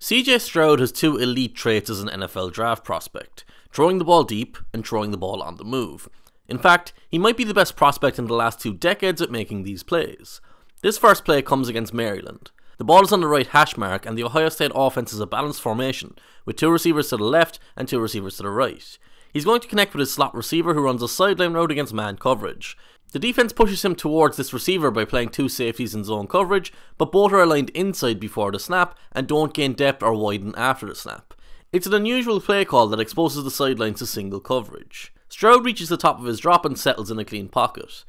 CJ Stroud has two elite traits as an NFL draft prospect: throwing the ball deep and throwing the ball on the move. In fact, he might be the best prospect in the last 2 decades at making these plays. This first play comes against Maryland. The ball is on the right hash mark and the Ohio State offense is a balanced formation, with 2 receivers to the left and 2 receivers to the right. He's going to connect with his slot receiver who runs a sideline route against man coverage. The defense pushes him towards this receiver by playing 2 safeties in zone coverage, but both are aligned inside before the snap and don't gain depth or widen after the snap. It's an unusual play call that exposes the sidelines to single coverage. Stroud reaches the top of his drop and settles in a clean pocket.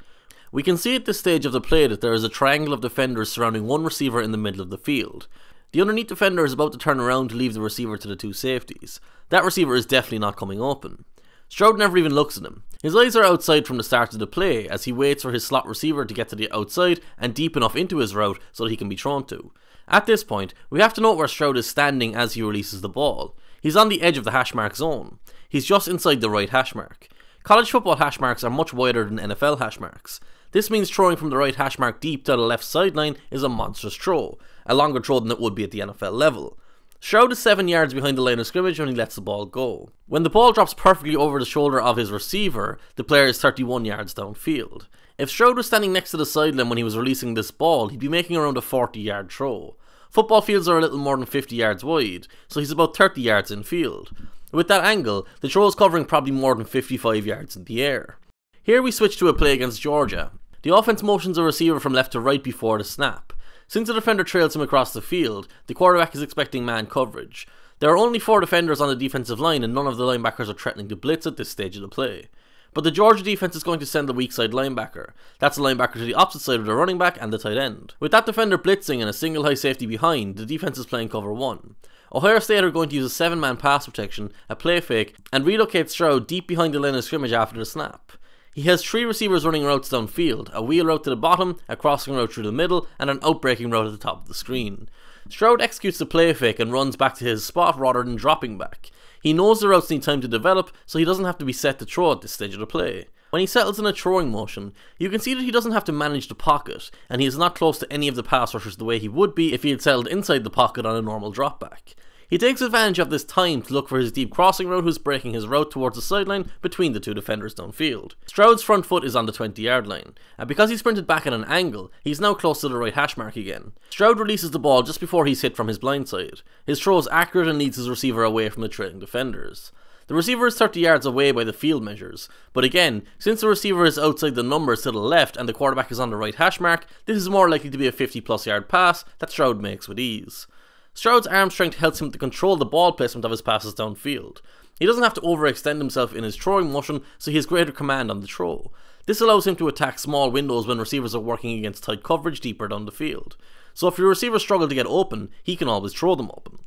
We can see at this stage of the play that there is a triangle of defenders surrounding one receiver in the middle of the field. The underneath defender is about to turn around to leave the receiver to the 2 safeties. That receiver is definitely not coming open. Stroud never even looks at him. His eyes are outside from the start of the play as he waits for his slot receiver to get to the outside and deep enough into his route so that he can be thrown to. At this point, we have to note where Stroud is standing as he releases the ball. He's on the edge of the hash mark zone. He's just inside the right hash mark. College football hash marks are much wider than NFL hash marks. This means throwing from the right hash mark deep to the left sideline is a monstrous throw, a longer throw than it would be at the NFL level. Stroud is 7 yards behind the line of scrimmage when he lets the ball go. When the ball drops perfectly over the shoulder of his receiver, the player is 31 yards downfield. If Stroud was standing next to the sideline when he was releasing this ball, he'd be making around a 40-yard throw. Football fields are a little more than 50 yards wide, so he's about 30 yards in field. With that angle, the throw is covering probably more than 55 yards in the air. Here we switch to a play against Georgia. The offense motions a receiver from left to right before the snap. Since the defender trails him across the field, the quarterback is expecting man coverage. There are only 4 defenders on the defensive line and none of the linebackers are threatening to blitz at this stage of the play. But the Georgia defense is going to send the weak side linebacker. That's the linebacker to the opposite side of the running back and the tight end. With that defender blitzing and a single high safety behind, the defense is playing cover 1. Ohio State are going to use a 7-man pass protection, a play fake, and relocate Stroud deep behind the line of scrimmage after the snap. He has 3 receivers running routes downfield, a wheel route to the bottom, a crossing route through the middle, and an outbreaking route at the top of the screen. Stroud executes the play fake and runs back to his spot rather than dropping back. He knows the routes need time to develop, so he doesn't have to be set to throw at this stage of the play. When he settles in a throwing motion, you can see that he doesn't have to manage the pocket, and he is not close to any of the pass rushers the way he would be if he had settled inside the pocket on a normal drop back. He takes advantage of this time to look for his deep crossing route who's breaking his route towards the sideline between the 2 defenders downfield. Stroud's front foot is on the 20-yard line, and because he sprinted back at an angle, he's now close to the right hash mark again. Stroud releases the ball just before he's hit from his blind side. His throw is accurate and leads his receiver away from the trailing defenders. The receiver is 30 yards away by the field measures, but again, since the receiver is outside the numbers to the left and the quarterback is on the right hash mark, this is more likely to be a 50+ yard pass that Stroud makes with ease. Stroud's arm strength helps him to control the ball placement of his passes downfield. He doesn't have to overextend himself in his throwing motion, so he has greater command on the throw. This allows him to attack small windows when receivers are working against tight coverage deeper down the field. So if your receivers struggle to get open, he can always throw them open.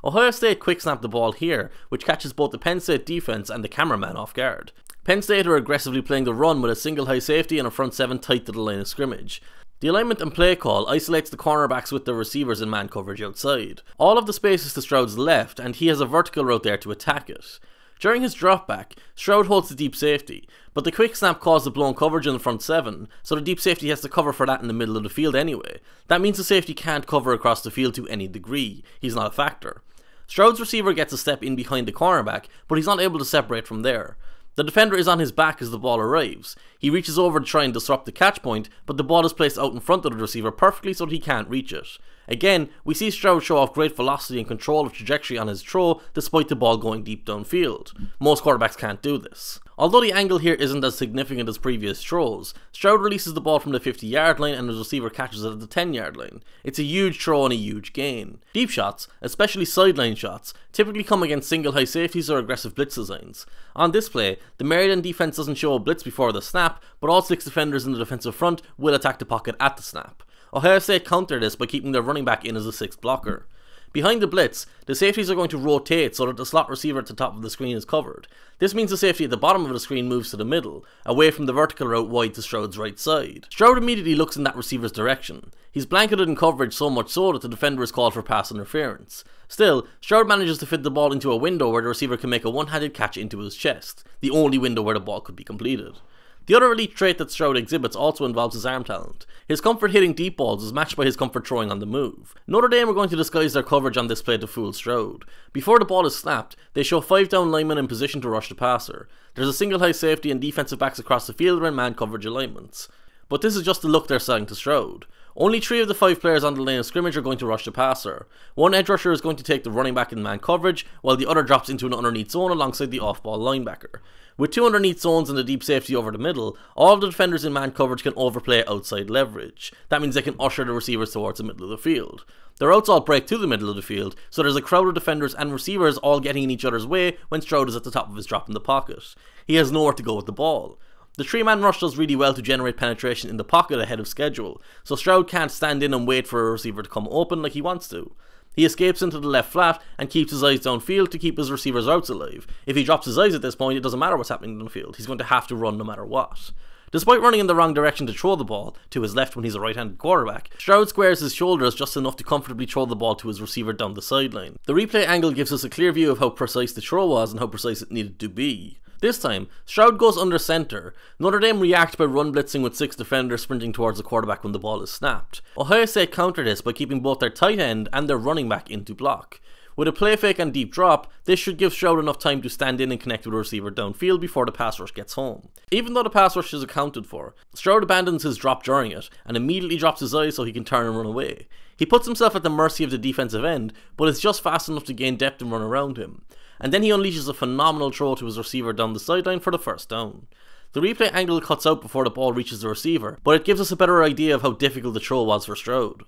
Ohio State quick snap the ball here, which catches both the Penn State defense and the cameraman off guard. Penn State are aggressively playing the run with a single high safety and a front 7 tight to the line of scrimmage. The alignment and play call isolates the cornerbacks with the receivers in man coverage outside. All of the space is to Stroud's left and he has a vertical route there to attack it. During his drop back, Stroud holds the deep safety, but the quick snap caused the blown coverage in the front 7, so the deep safety has to cover for that in the middle of the field anyway. That means the safety can't cover across the field to any degree. He's not a factor. Stroud's receiver gets a step in behind the cornerback, but he's not able to separate from there. The defender is on his back as the ball arrives. He reaches over to try and disrupt the catch point, but the ball is placed out in front of the receiver perfectly so that he can't reach it. Again, we see Stroud show off great velocity and control of trajectory on his throw despite the ball going deep downfield. Most quarterbacks can't do this. Although the angle here isn't as significant as previous throws, Stroud releases the ball from the 50-yard line and his receiver catches it at the 10-yard line. It's a huge throw and a huge gain. Deep shots, especially sideline shots, typically come against single high safeties or aggressive blitz designs. On this play, the Maryland defense doesn't show a blitz before the snap, but all 6 defenders in the defensive front will attack the pocket at the snap. Ohio State counter this by keeping their running back in as a 6th blocker. Behind the blitz, the safeties are going to rotate so that the slot receiver at the top of the screen is covered. This means the safety at the bottom of the screen moves to the middle, away from the vertical route wide to Stroud's right side. Stroud immediately looks in that receiver's direction. He's blanketed in coverage so much so that the defender is called for pass interference. Still, Stroud manages to fit the ball into a window where the receiver can make a one-handed catch into his chest, the only window where the ball could be completed. The other elite trait that Stroud exhibits also involves his arm talent. His comfort hitting deep balls is matched by his comfort throwing on the move. Notre Dame are going to disguise their coverage on this play to fool Stroud. Before the ball is snapped, they show 5 down linemen in position to rush the passer. There's a single high safety and defensive backs across the field are in man coverage alignments. But this is just the look they're selling to Stroud. Only 3 of the 5 players on the line of scrimmage are going to rush the passer. One edge rusher is going to take the running back in man coverage, while the other drops into an underneath zone alongside the off-ball linebacker. With 2 underneath zones and a deep safety over the middle, all of the defenders in man coverage can overplay outside leverage. That means they can usher the receivers towards the middle of the field. Their routes all break to the middle of the field, so there's a crowd of defenders and receivers all getting in each other's way when Stroud is at the top of his drop in the pocket. He has nowhere to go with the ball. The 3-man rush does really well to generate penetration in the pocket ahead of schedule, so Stroud can't stand in and wait for a receiver to come open like he wants to. He escapes into the left flat and keeps his eyes downfield to keep his receivers' routes alive. If he drops his eyes at this point, it doesn't matter what's happening in the field, he's going to have to run no matter what. Despite running in the wrong direction to throw the ball, to his left when he's a right-handed quarterback, Stroud squares his shoulders just enough to comfortably throw the ball to his receiver down the sideline. The replay angle gives us a clear view of how precise the throw was and how precise it needed to be. This time, Stroud goes under centre. Notre Dame react by run blitzing with 6 defenders sprinting towards the quarterback when the ball is snapped. Ohio State counter this by keeping both their tight end and their running back into block. With a play fake and deep drop, this should give Stroud enough time to stand in and connect with a receiver downfield before the pass rush gets home. Even though the pass rush is accounted for, Stroud abandons his drop during it and immediately drops his eyes so he can turn and run away. He puts himself at the mercy of the defensive end, but is just fast enough to gain depth and run around him. And then he unleashes a phenomenal throw to his receiver down the sideline for the first down. The replay angle cuts out before the ball reaches the receiver, but it gives us a better idea of how difficult the throw was for Stroud.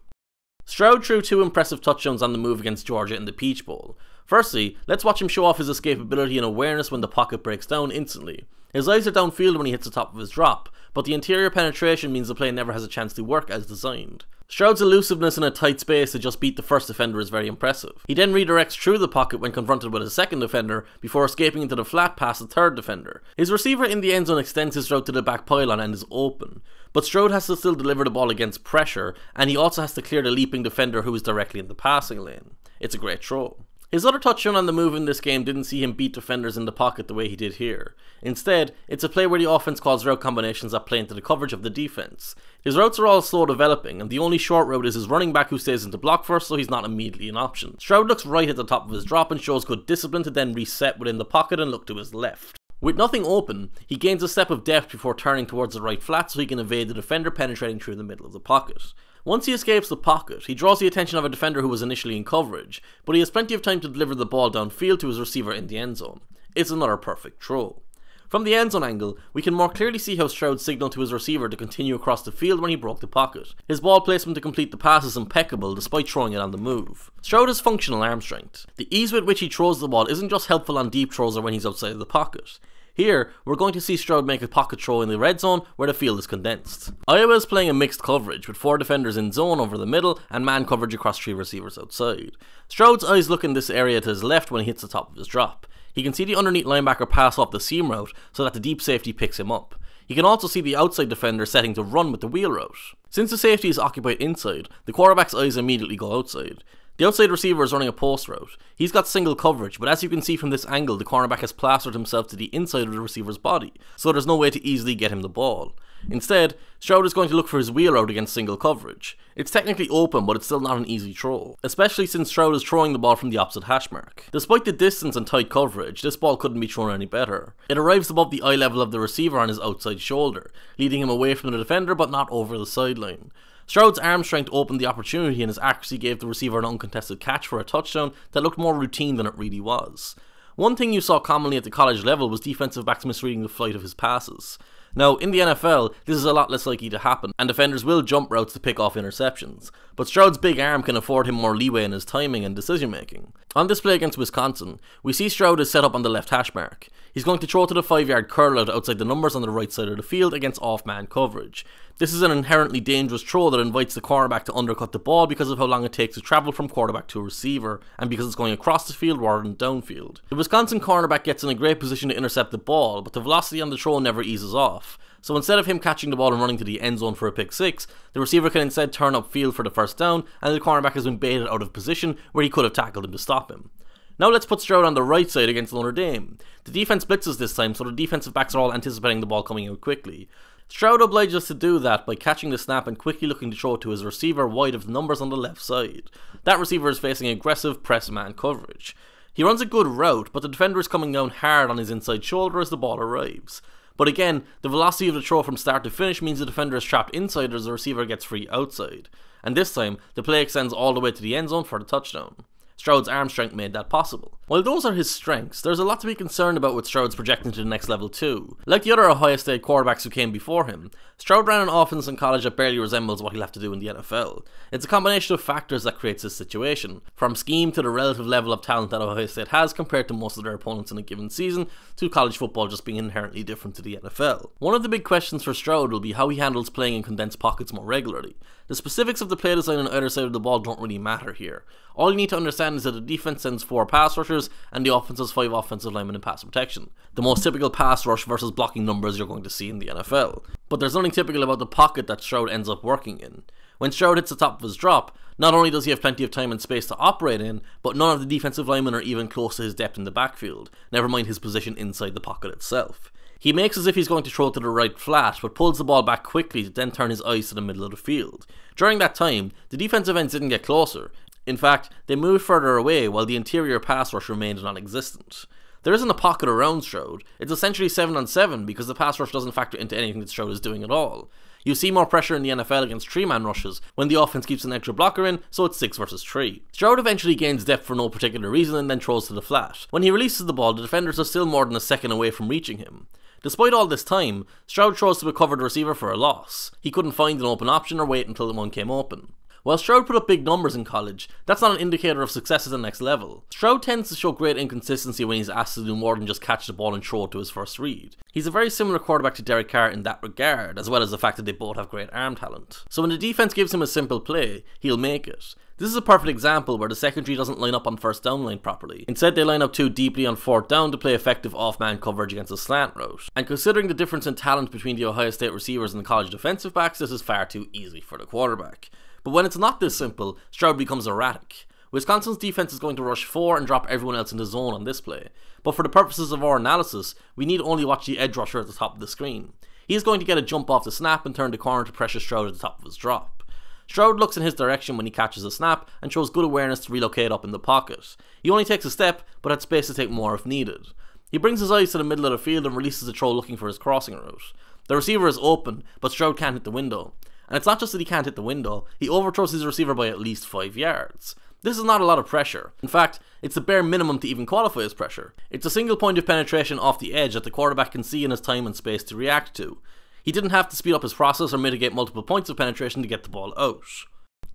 Stroud threw 2 impressive touchdowns on the move against Georgia in the Peach Bowl. Firstly, let's watch him show off his escapability and awareness when the pocket breaks down instantly. His eyes are downfield when he hits the top of his drop, but the interior penetration means the play never has a chance to work as designed. Stroud's elusiveness in a tight space to just beat the first defender is very impressive. He then redirects through the pocket when confronted with a second defender before escaping into the flat past the third defender. His receiver in the end zone extends his route to the back pylon and is open, but Stroud has to still deliver the ball against pressure, and he also has to clear the leaping defender who is directly in the passing lane. It's a great throw. His other touchdown on the move in this game didn't see him beat defenders in the pocket the way he did here. Instead, it's a play where the offense calls route combinations that play into the coverage of the defense. His routes are all slow developing, and the only short route is his running back who stays into block first, so he's not immediately an option. Stroud looks right at the top of his drop and shows good discipline to then reset within the pocket and look to his left. With nothing open, he gains a step of depth before turning towards the right flat so he can evade the defender penetrating through the middle of the pocket. Once he escapes the pocket, he draws the attention of a defender who was initially in coverage, but he has plenty of time to deliver the ball downfield to his receiver in the end zone. It's another perfect throw. From the end zone angle, we can more clearly see how Stroud signaled to his receiver to continue across the field when he broke the pocket. His ball placement to complete the pass is impeccable despite throwing it on the move. Stroud has functional arm strength. The ease with which he throws the ball isn't just helpful on deep throws or when he's outside of the pocket. Here, we're going to see Stroud make a pocket throw in the red zone where the field is condensed. Iowa is playing a mixed coverage with 4 defenders in zone over the middle and man coverage across 3 receivers outside. Stroud's eyes look in this area to his left when he hits the top of his drop. He can see the underneath linebacker pass off the seam route so that the deep safety picks him up. He can also see the outside defender setting to run with the wheel route. Since the safety is occupied inside, the quarterback's eyes immediately go outside. The outside receiver is running a post route. He's got single coverage, but as you can see from this angle, the cornerback has plastered himself to the inside of the receiver's body, so there's no way to easily get him the ball. Instead, Stroud is going to look for his wheel route against single coverage. It's technically open, but it's still not an easy throw, especially since Stroud is throwing the ball from the opposite hash mark. Despite the distance and tight coverage, this ball couldn't be thrown any better. It arrives above the eye level of the receiver on his outside shoulder, leading him away from the defender but not over the sideline. Stroud's arm strength opened the opportunity and his accuracy gave the receiver an uncontested catch for a touchdown that looked more routine than it really was. One thing you saw commonly at the college level was defensive backs misreading the flight of his passes. Now, in the NFL, this is a lot less likely to happen, and defenders will jump routes to pick off interceptions, but Stroud's big arm can afford him more leeway in his timing and decision making. On this play against Wisconsin, we see Stroud is set up on the left hash mark. He's going to throw to the 5-yard curl out outside the numbers on the right side of the field against off-man coverage. This is an inherently dangerous throw that invites the cornerback to undercut the ball because of how long it takes to travel from quarterback to receiver, and because it's going across the field rather than downfield. The Wisconsin cornerback gets in a great position to intercept the ball, but the velocity on the throw never eases off. So instead of him catching the ball and running to the end zone for a pick 6, the receiver can instead turn upfield for the first down, and the cornerback has been baited out of position where he could have tackled him to stop him. Now let's put Stroud on the right side against Notre Dame. The defense blitzes this time, so the defensive backs are all anticipating the ball coming out quickly. Stroud obliges us to do that by catching the snap and quickly looking to throw it to his receiver wide of the numbers on the left side. That receiver is facing aggressive press man coverage. He runs a good route, but the defender is coming down hard on his inside shoulder as the ball arrives. But again, the velocity of the throw from start to finish means the defender is trapped inside as the receiver gets free outside. And this time, the play extends all the way to the end zone for the touchdown. Stroud's arm strength made that possible. While those are his strengths, there's a lot to be concerned about with Stroud's projecting to the next level too. Like the other Ohio State quarterbacks who came before him, Stroud ran an offense in college that barely resembles what he'll have to do in the NFL. It's a combination of factors that creates this situation, from scheme to the relative level of talent that Ohio State has compared to most of their opponents in a given season, to college football just being inherently different to the NFL. One of the big questions for Stroud will be how he handles playing in condensed pockets more regularly. The specifics of the play design on either side of the ball don't really matter here. All you need to understand is that the defense sends 4 pass rushers and the offense has 5 offensive linemen in pass protection. The most typical pass rush versus blocking numbers you're going to see in the NFL. But there's nothing typical about the pocket that Stroud ends up working in. When Stroud hits the top of his drop, not only does he have plenty of time and space to operate in, but none of the defensive linemen are even close to his depth in the backfield, never mind his position inside the pocket itself. He makes as if he's going to throw it to the right flat, but pulls the ball back quickly to then turn his eyes to the middle of the field. During that time, the defensive ends didn't get closer. In fact, they moved further away while the interior pass rush remained non-existent. There isn't a pocket around Stroud. It's essentially 7-on-7 because the pass rush doesn't factor into anything that Stroud is doing at all. You see more pressure in the NFL against 3-man rushes when the offense keeps an extra blocker in, so it's 6 versus 3. Stroud eventually gains depth for no particular reason and then throws to the flat. When he releases the ball, the defenders are still more than a second away from reaching him. Despite all this time, Stroud throws to a covered receiver for a loss. He couldn't find an open option or wait until the one came open. While Stroud put up big numbers in college, that's not an indicator of success at the next level. Stroud tends to show great inconsistency when he's asked to do more than just catch the ball and throw it to his first read. He's a very similar quarterback to Derek Carr in that regard, as well as the fact that they both have great arm talent. So when the defense gives him a simple play, he'll make it. This is a perfect example where the secondary doesn't line up on first down line properly. Instead, they line up too deeply on 4th down to play effective off-man coverage against a slant route. And considering the difference in talent between the Ohio State receivers and the college defensive backs, this is far too easy for the quarterback. But when it's not this simple, Stroud becomes erratic. Wisconsin's defense is going to rush 4 and drop everyone else in the zone on this play. But for the purposes of our analysis, we need only watch the edge rusher at the top of the screen. He is going to get a jump off the snap and turn the corner to pressure Stroud at the top of his drop. Stroud looks in his direction when he catches the snap and shows good awareness to relocate up in the pocket. He only takes a step, but had space to take more if needed. He brings his eyes to the middle of the field and releases the throw looking for his crossing route. The receiver is open, but Stroud can't hit the window. And it's not just that he can't hit the window, he overthrows his receiver by at least 5 yards. This is not a lot of pressure. In fact, it's the bare minimum to even qualify as pressure. It's a single point of penetration off the edge that the quarterback can see in his time and space to react to. He didn't have to speed up his process or mitigate multiple points of penetration to get the ball out.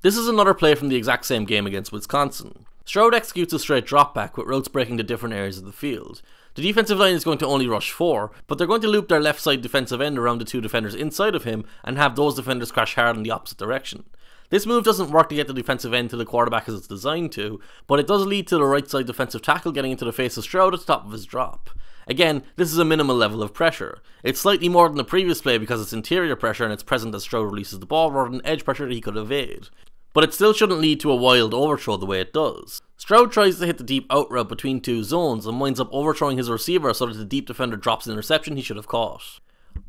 This is another play from the exact same game against Wisconsin. Stroud executes a straight drop back with routes breaking to different areas of the field. The defensive line is going to only rush 4, but they're going to loop their left side defensive end around the 2 defenders inside of him and have those defenders crash hard in the opposite direction. This move doesn't work to get the defensive end to the quarterback as it's designed to, but it does lead to the right side defensive tackle getting into the face of Stroud at the top of his drop. Again, this is a minimal level of pressure. It's slightly more than the previous play because it's interior pressure and it's present as Stroud releases the ball rather than edge pressure that he could evade. But it still shouldn't lead to a wild overthrow the way it does. Stroud tries to hit the deep out route between 2 zones and winds up overthrowing his receiver so that the deep defender drops an interception he should have caught.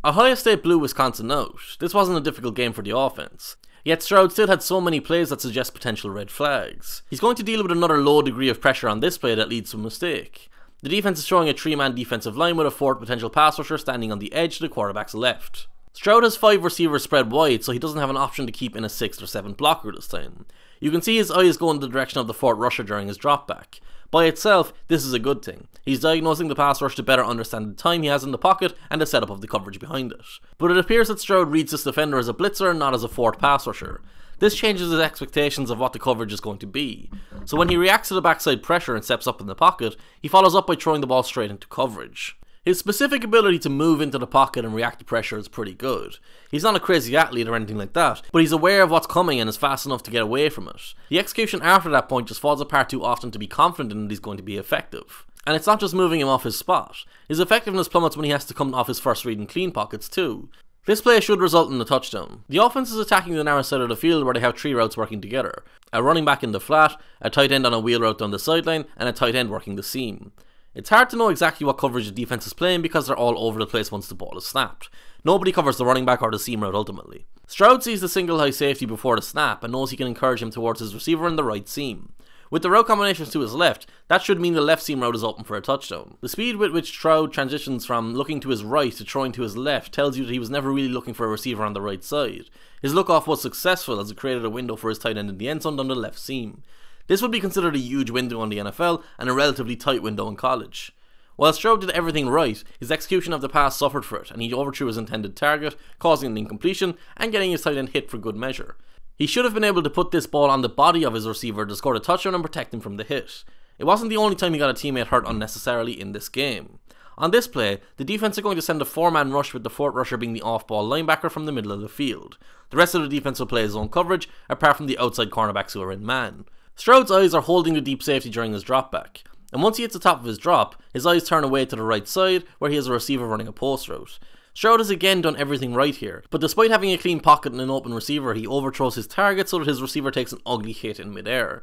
Ohio State blew Wisconsin out. This wasn't a difficult game for the offense. Yet Stroud still had so many plays that suggest potential red flags. He's going to deal with another low degree of pressure on this play that leads to a mistake. The defense is showing a 3-man defensive line with a 4th potential pass rusher standing on the edge to the quarterback's left. Stroud has 5 receivers spread wide, so he doesn't have an option to keep in a 6th or 7th blocker this time. You can see his eyes go in the direction of the 4th rusher during his dropback. By itself, this is a good thing. He's diagnosing the pass rush to better understand the time he has in the pocket and the setup of the coverage behind it. But it appears that Stroud reads this defender as a blitzer and not as a 4th pass rusher. This changes his expectations of what the coverage is going to be. So when he reacts to the backside pressure and steps up in the pocket, he follows up by throwing the ball straight into coverage. His specific ability to move into the pocket and react to pressure is pretty good. He's not a crazy athlete or anything like that, but he's aware of what's coming and is fast enough to get away from it. The execution after that point just falls apart too often to be confident that he's going to be effective. And it's not just moving him off his spot. His effectiveness plummets when he has to come off his first read in clean pockets too. This play should result in a touchdown. The offense is attacking the narrow side of the field where they have 3 routes working together. a running back in the flat, a tight end on a wheel route down the sideline, and a tight end working the seam. It's hard to know exactly what coverage the defense is playing because they're all over the place once the ball is snapped. Nobody covers the running back or the seam route ultimately. Stroud sees the single high safety before the snap and knows he can encourage him towards his receiver in the right seam. With the route combinations to his left, that should mean the left seam route is open for a touchdown. The speed with which Stroud transitions from looking to his right to throwing to his left tells you that he was never really looking for a receiver on the right side. His look-off was successful as it created a window for his tight end in the end zone down the left seam. This would be considered a huge window in the NFL and a relatively tight window in college. While Stroud did everything right, his execution of the pass suffered for it and he overthrew his intended target, causing an incompletion and getting his tight end hit for good measure. He should have been able to put this ball on the body of his receiver to score a touchdown and protect him from the hit. It wasn't the only time he got a teammate hurt unnecessarily in this game. On this play, the defense are going to send a 4-man rush with the fourth rusher being the off-ball linebacker from the middle of the field. The rest of the defense will play zone coverage, apart from the outside cornerbacks who are in man. Stroud's eyes are holding the deep safety during his drop back, and once he hits the top of his drop, his eyes turn away to the right side where he has a receiver running a post route. Stroud has again done everything right here, but despite having a clean pocket and an open receiver, he overthrows his target so that his receiver takes an ugly hit in midair.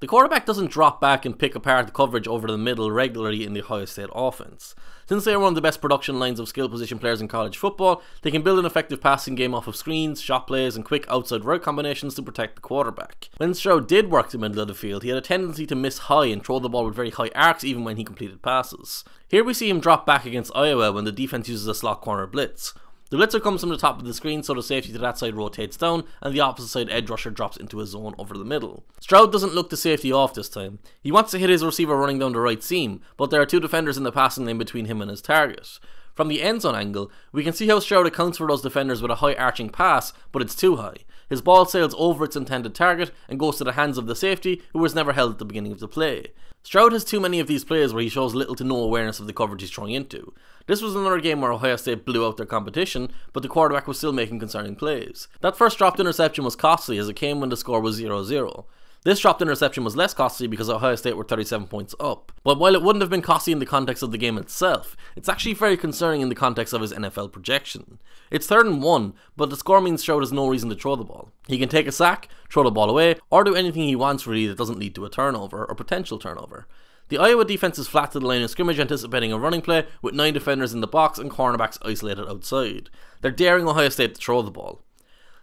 The quarterback doesn't drop back and pick apart the coverage over the middle regularly in the Ohio State offense. Since they are one of the best production lines of skill position players in college football, they can build an effective passing game off of screens, shot plays, and quick outside route combinations to protect the quarterback. When Stroud did work the middle of the field, he had a tendency to miss high and throw the ball with very high arcs even when he completed passes. Here we see him drop back against Iowa when the defense uses a slot corner blitz. The blitzer comes from the top of the screen, so the safety to that side rotates down, and the opposite side edge rusher drops into a zone over the middle. Stroud doesn't look the safety off this time. He wants to hit his receiver running down the right seam, but there are two defenders in the passing lane between him and his target. From the end zone angle, we can see how Stroud accounts for those defenders with a high arching pass, but it's too high. His ball sails over its intended target and goes to the hands of the safety, who was never held at the beginning of the play. Stroud has too many of these plays where he shows little to no awareness of the coverage he's throwing into. This was another game where Ohio State blew out their competition, but the quarterback was still making concerning plays. That first dropped interception was costly as it came when the score was 0-0. This dropped interception was less costly because Ohio State were 37 points up. But while it wouldn't have been costly in the context of the game itself, it's actually very concerning in the context of his NFL projection. It's 3rd and 1, but the score means Stroud has no reason to throw the ball. He can take a sack, throw the ball away, or do anything he wants really that doesn't lead to a turnover or potential turnover. The Iowa defense is flat to the line of scrimmage anticipating a running play with 9 defenders in the box and cornerbacks isolated outside. They're daring Ohio State to throw the ball.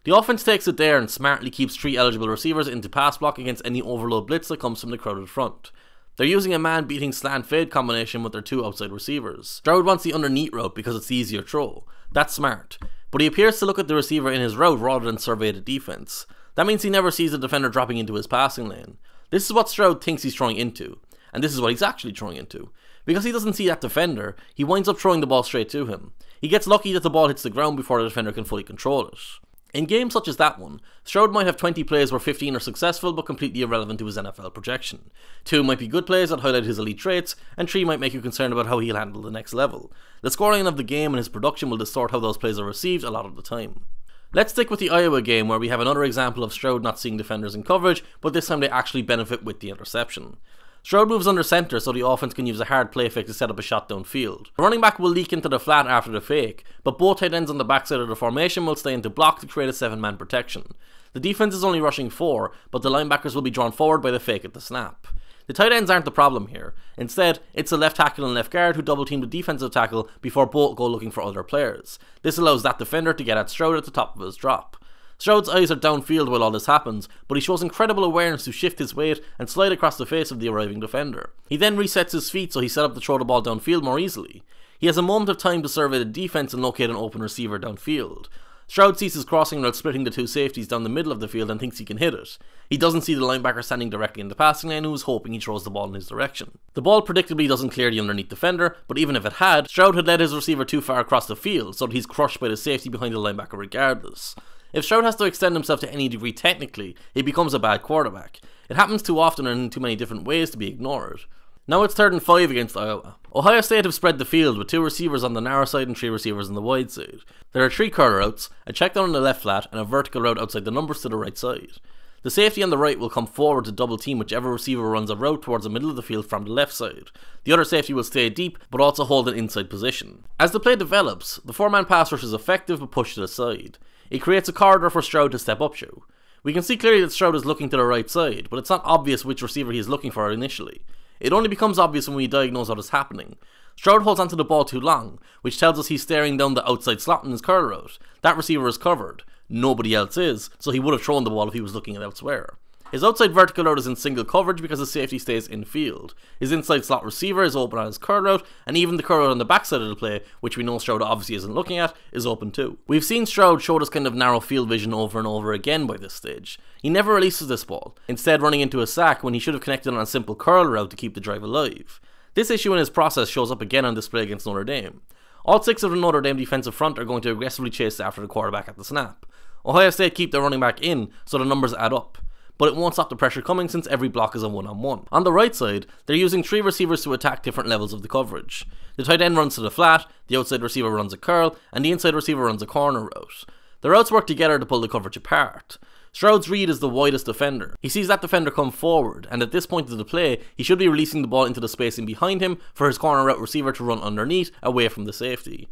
The offense takes it there and smartly keeps 3 eligible receivers into pass block against any overload blitz that comes from the crowded front. They're using a man-beating slant-fade combination with their 2 outside receivers. Stroud wants the underneath route because it's the easier throw. That's smart. But he appears to look at the receiver in his route rather than survey the defense. That means he never sees the defender dropping into his passing lane. This is what Stroud thinks he's throwing into. And this is what he's actually throwing into. Because he doesn't see that defender, he winds up throwing the ball straight to him. He gets lucky that the ball hits the ground before the defender can fully control it. In games such as that one, Stroud might have 20 plays where 15 are successful but completely irrelevant to his NFL projection. 2 might be good plays that highlight his elite traits, and 3 might make you concerned about how he'll handle the next level. The scoreline of the game and his production will distort how those plays are received a lot of the time. Let's stick with the Iowa game where we have another example of Stroud not seeing defenders in coverage, but this time they actually benefit with the interception. Stroud moves under centre so the offense can use a hard play fake to set up a shot downfield. The running back will leak into the flat after the fake, but both tight ends on the backside of the formation will stay into block to create a 7-man protection. The defense is only rushing 4, but the linebackers will be drawn forward by the fake at the snap. The tight ends aren't the problem here. Instead, it's the left tackle and left guard who double team the defensive tackle before both go looking for other players. This allows that defender to get at Stroud at the top of his drop. Stroud's eyes are downfield while all this happens, but he shows incredible awareness to shift his weight and slide across the face of the arriving defender. He then resets his feet so he's set up to throw the ball downfield more easily. He has a moment of time to survey the defense and locate an open receiver downfield. Stroud sees his crossing route splitting the 2 safeties down the middle of the field and thinks he can hit it. He doesn't see the linebacker standing directly in the passing lane who is hoping he throws the ball in his direction. The ball predictably doesn't clear the underneath defender, but even if it had, Stroud had led his receiver too far across the field so that he's crushed by the safety behind the linebacker regardless. If Stroud has to extend himself to any degree technically, he becomes a bad quarterback. It happens too often and in too many different ways to be ignored. Now it's 3rd and 5 against Iowa. Ohio State have spread the field with 2 receivers on the narrow side and 3 receivers on the wide side. There are 3 curl routes, a check down on the left flat, and a vertical route outside the numbers to the right side. The safety on the right will come forward to double team whichever receiver runs a route towards the middle of the field from the left side. The other safety will stay deep, but also hold an inside position. As the play develops, the 4-man pass rush is effective but pushed to the side. It creates a corridor for Stroud to step up to. We can see clearly that Stroud is looking to the right side, but it's not obvious which receiver he is looking for initially. It only becomes obvious when we diagnose what is happening. Stroud holds onto the ball too long, which tells us he's staring down the outside slot in his curl route. That receiver is covered. Nobody else is, so he would have thrown the ball if he was looking at elsewhere. His outside vertical route is in single coverage because his safety stays in field. His inside slot receiver is open on his curl route, and even the curl route on the backside of the play, which we know Stroud obviously isn't looking at, is open too. We've seen Stroud show this kind of narrow field vision over and over again by this stage. He never releases this ball, instead running into a sack when he should have connected on a simple curl route to keep the drive alive. This issue in his process shows up again on display against Notre Dame. All 6 of the Notre Dame defensive front are going to aggressively chase after the quarterback at the snap. Ohio State keep their running back in, so the numbers add up. But it won't stop the pressure coming since every block is a one-on-one. On the right side, they're using 3 receivers to attack different levels of the coverage. The tight end runs to the flat, the outside receiver runs a curl, and the inside receiver runs a corner route. The routes work together to pull the coverage apart. Stroud's read is the widest defender. He sees that defender come forward, and at this point of the play, he should be releasing the ball into the spacing behind him for his corner route receiver to run underneath, away from the safety.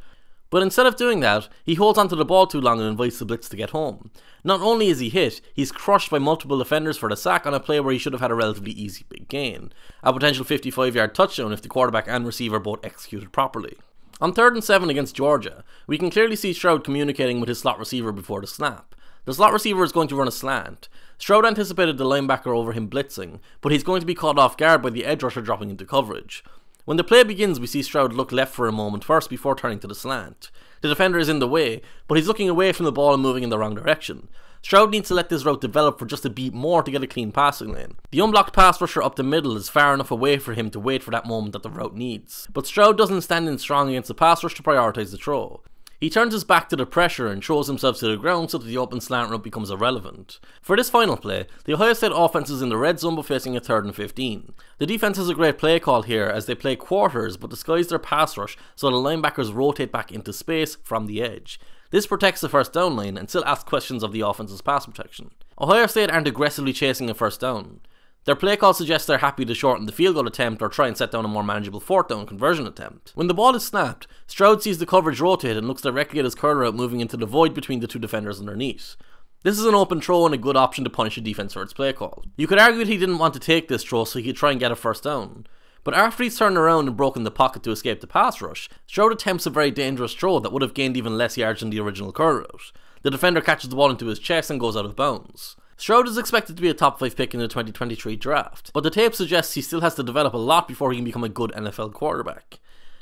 But instead of doing that, he holds onto the ball too long and invites the blitz to get home. Not only is he hit, he's crushed by multiple defenders for the sack on a play where he should have had a relatively easy big gain. A potential 55-yard touchdown if the quarterback and receiver both executed properly. On 3rd and 7 against Georgia, we can clearly see Stroud communicating with his slot receiver before the snap. The slot receiver is going to run a slant. Stroud anticipated the linebacker over him blitzing, but he's going to be caught off guard by the edge rusher dropping into coverage. When the play begins, we see Stroud look left for a moment first before turning to the slant. The defender is in the way, but he's looking away from the ball and moving in the wrong direction. Stroud needs to let this route develop for just a beat more to get a clean passing lane. The unblocked pass rusher up the middle is far enough away for him to wait for that moment that the route needs. But Stroud doesn't stand in strong against the pass rush to prioritise the throw. He turns his back to the pressure and throws himself to the ground so that the open slant route becomes irrelevant. For this final play, the Ohio State offense is in the red zone but facing a 3rd and 15. The defense has a great play call here as they play quarters but disguise their pass rush so the linebackers rotate back into space from the edge. This protects the first down line and still asks questions of the offense's pass protection. Ohio State aren't aggressively chasing a first down. Their play call suggests they're happy to shorten the field goal attempt or try and set down a more manageable 4th down conversion attempt. When the ball is snapped, Stroud sees the coverage rotate and looks directly at his curl route moving into the void between the 2 defenders underneath. This is an open throw and a good option to punish a defense for its play call. You could argue that he didn't want to take this throw so he could try and get a first down. But after he's turned around and broken the pocket to escape the pass rush, Stroud attempts a very dangerous throw that would have gained even less yards than the original curl route. The defender catches the ball into his chest and goes out of bounds. Stroud is expected to be a top 5 pick in the 2023 draft, but the tape suggests he still has to develop a lot before he can become a good NFL quarterback.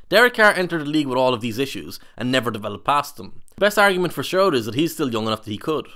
Derek Carr entered the league with all of these issues and never developed past them. The best argument for Stroud is that he's still young enough that he could.